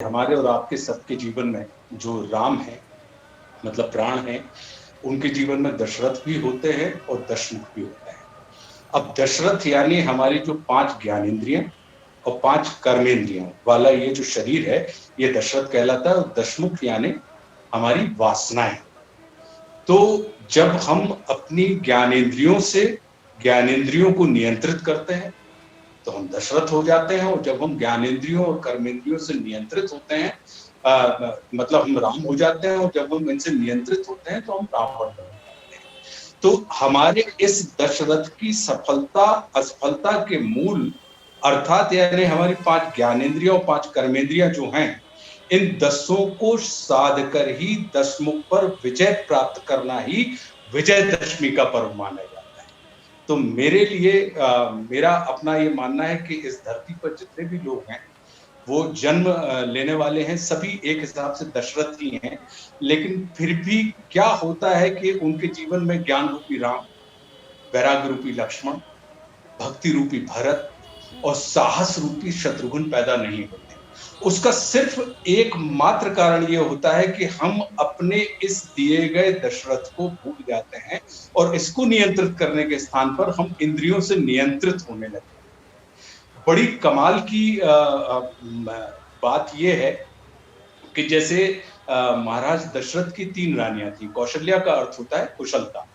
हमारे और आपके सबके जीवन में जो राम है, मतलब प्राण है, उनके जीवन में दशरथ भी होते हैं और दशमुख भी होते हैं। अब दशरथ यानी हमारी जो 5 ज्ञानेंद्रियाँ और 5 कर्मेंद्रियों वाला ये जो शरीर है, ये दशरथ कहलाता है और दशमुख यानी हमारी वासनाएँ। तो जब हम अपनी ज्ञानेंद्रियों से ज्ञानेंद्रियों को नियंत्रित करते हैं, तो हम दशरथ हो जाते हैं और जब हम ज्ञानेंद्रियों और कर्मेंद्रियों से नियंत्रित होते हैं मतलब हम राम हो जाते हैं और जब हम इनसे नियंत्रित होते हैं तो हम रावण बन जाते हैं। तो हमारे इस दशरथ की सफलता असफलता के मूल अर्थात यानी हमारी 5 ज्ञानेंद्रियां और 5 कर्मेंद्रियां जो हैं, इन 10 को साध कर ही दशमुख पर विजय प्राप्त करना ही विजयदशमी का पर्व माना जाता है। तो मेरे लिए मेरा अपना ये मानना है कि इस धरती पर जितने भी लोग हैं, वो जन्म लेने वाले हैं, सभी एक हिसाब से दशरथ ही हैं। लेकिन फिर भी क्या होता है कि उनके जीवन में ज्ञान रूपी राम, वैराग्य रूपी लक्ष्मण, भक्ति रूपी भरत और साहस रूपी शत्रुघ्न पैदा नहीं होते। उसका सिर्फ एकमात्र कारण ये होता है कि हम अपने इस दिए गए दशरथ को भूल जाते हैं और इसको नियंत्रित करने के स्थान पर हम इंद्रियों से नियंत्रित होने लगते हैं। बड़ी कमाल की बात ये है कि जैसे महाराज दशरथ की 3 रानियां थी। कौशल्या का अर्थ होता है कुशलता।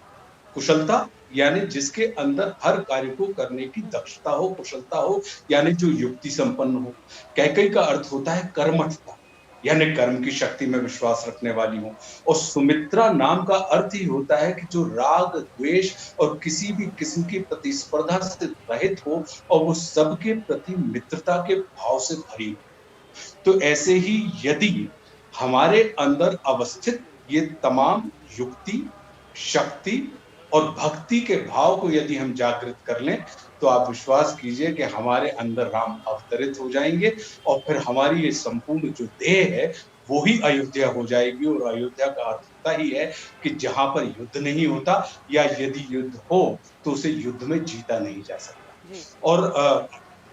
कुशलता यानी जिसके अंदर हर कार्य को करने की दक्षता हो, कुशलता हो, यानी जो युक्ति संपन्न हो। कैकेयी का अर्थ होता है कर्मठता, यानी कर्म की शक्ति में विश्वास रखने वाली हो। और सुमित्रा नाम का अर्थ ही होता है कि जो राग, द्वेष और किसी भी किस्म की प्रतिस्पर्धा से रहित हो और वो सबके प्रति मित्रता के भाव से भरी हो। तो ऐसे ही यदि हमारे अंदर अवस्थित ये तमाम युक्ति, शक्ति और भक्ति के भाव को यदि हम जागृत कर लें, तो आप विश्वास कीजिए कि हमारे अंदर राम अवतरित हो जाएँगे और फिर हमारी ये संपूर्ण जो देह है, वो ही अयोध्या हो जाएगी और अयोध्या का अर्थ होता ही है कि जहाँ पर युद्ध नहीं होता या यदि युद्ध हो, तो उसे युद्ध में जीता नहीं जा सकता। जी। और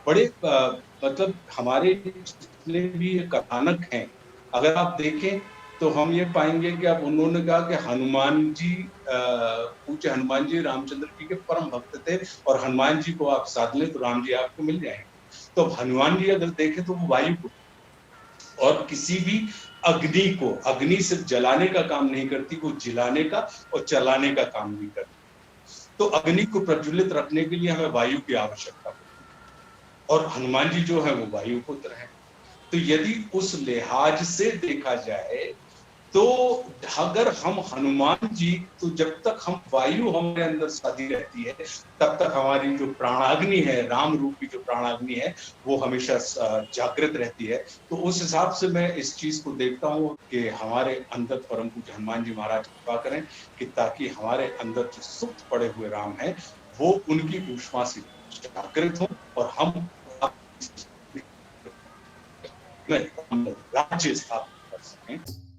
बड़े मतलब हमारे जितने भी कथानक हैं, अगर आप देखें तो हम ये पाएँगे कि अब उन्होंने कहा कि हनुमान जी पूज्य हनुमान जी रामचंद्र जी के परम भक्त थे और हनुमान जी को आप साध लें तो राम जी आपको मिल जाएँगे। तो अब हनुमान जी अगर देखें तो वो वायुपुत्र और किसी भी अग्नि सिर्फ जलाने का काम नहीं करती, वो जिलाने का और चलाने का काम भी करती है। तो अग्नि को प्रज्वलित रखने के लिए हमें वायु की आवश्यकता होती है और हनुमान जी जो है वो वायुपुत्र हैं। तो यदि उस लिहाज से देखा जाए तो अगर हम हनुमान जी तो जब तक हम वायु हमारे अंदर साधी रहती है तब तक हमारी जो प्राणाग्नि है राम रूपी जो प्राणाग्नि है वो हमेशा जागृत रहती है। तो उस हिसाब से मैं इस चीज को देखता हूँ कि हमारे अंदर परम पूज्य हनुमान जी महाराज कृपा करें कि ताकि हमारे अंदर जो सुप्त पड़े हुए राम है वो उनकी ऊष्मा से जागृत हो और हम राज्य स्थापित कर सकें।